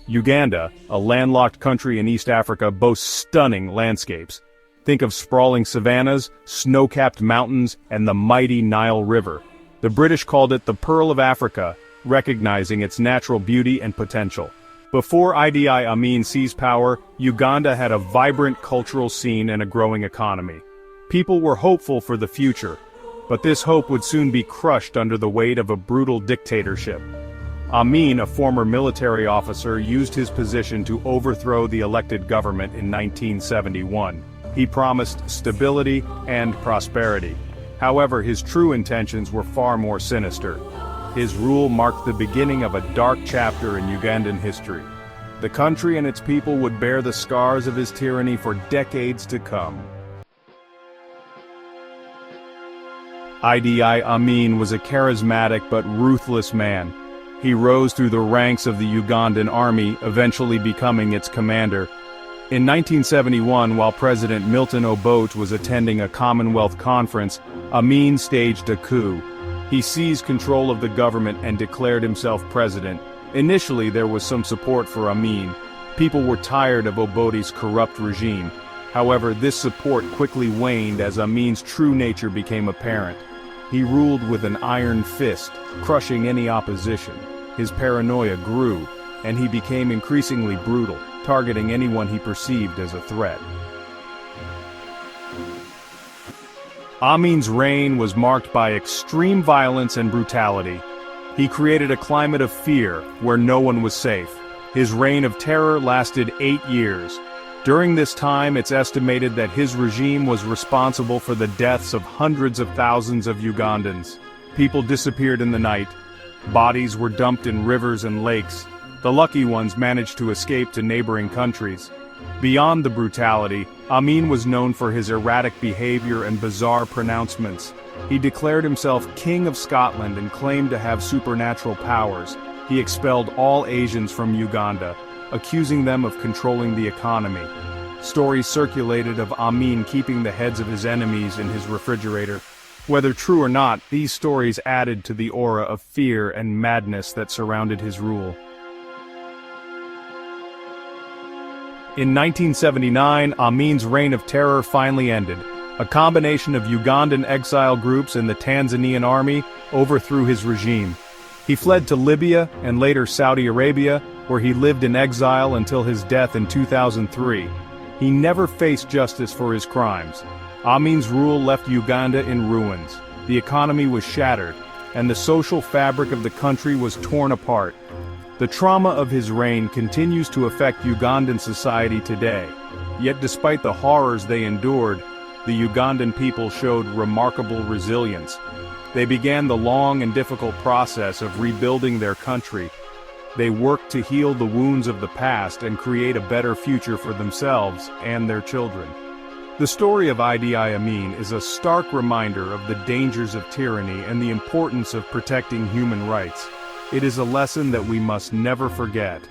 Uganda, a landlocked country in East Africa, boasts stunning landscapes. Think of sprawling savannas, snow-capped mountains, and the mighty Nile River. The British called it the Pearl of Africa, recognizing its natural beauty and potential. Before Idi Amin seized power, Uganda had a vibrant cultural scene and a growing economy. People were hopeful for the future, but this hope would soon be crushed under the weight of a brutal dictatorship. Amin, a former military officer, used his position to overthrow the elected government in 1971. He promised stability and prosperity. However, his true intentions were far more sinister. His rule marked the beginning of a dark chapter in Ugandan history. The country and its people would bear the scars of his tyranny for decades to come. Idi Amin was a charismatic but ruthless man. He rose through the ranks of the Ugandan army, eventually becoming its commander. In 1971, while President Milton Obote was attending a Commonwealth conference, Amin staged a coup. He seized control of the government and declared himself president. Initially, there was some support for Amin. People were tired of Obote's corrupt regime. However, this support quickly waned as Amin's true nature became apparent. He ruled with an iron fist, crushing any opposition. His paranoia grew, and he became increasingly brutal, targeting anyone he perceived as a threat. Amin's reign was marked by extreme violence and brutality. He created a climate of fear where no one was safe. His reign of terror lasted 8 years. During this time, it's estimated that his regime was responsible for the deaths of hundreds of thousands of Ugandans. People disappeared in the night. Bodies were dumped in rivers and lakes. The lucky ones managed to escape to neighboring countries. Beyond the brutality, Amin was known for his erratic behavior and bizarre pronouncements. He declared himself King of Scotland and claimed to have supernatural powers. He expelled all Asians from Uganda, accusing them of controlling the economy. Stories circulated of Amin keeping the heads of his enemies in his refrigerator. Whether true or not, these stories added to the aura of fear and madness that surrounded his rule. In 1979, Amin's reign of terror finally ended. A combination of Ugandan exile groups and the Tanzanian army overthrew his regime. He fled to Libya and later Saudi Arabia, where he lived in exile until his death in 2003. He never faced justice for his crimes. Amin's rule left Uganda in ruins. The economy was shattered, and the social fabric of the country was torn apart. The trauma of his reign continues to affect Ugandan society today. Yet despite the horrors they endured, the Ugandan people showed remarkable resilience. They began the long and difficult process of rebuilding their country. They worked to heal the wounds of the past and create a better future for themselves and their children. The story of Idi Amin is a stark reminder of the dangers of tyranny and the importance of protecting human rights. It is a lesson that we must never forget.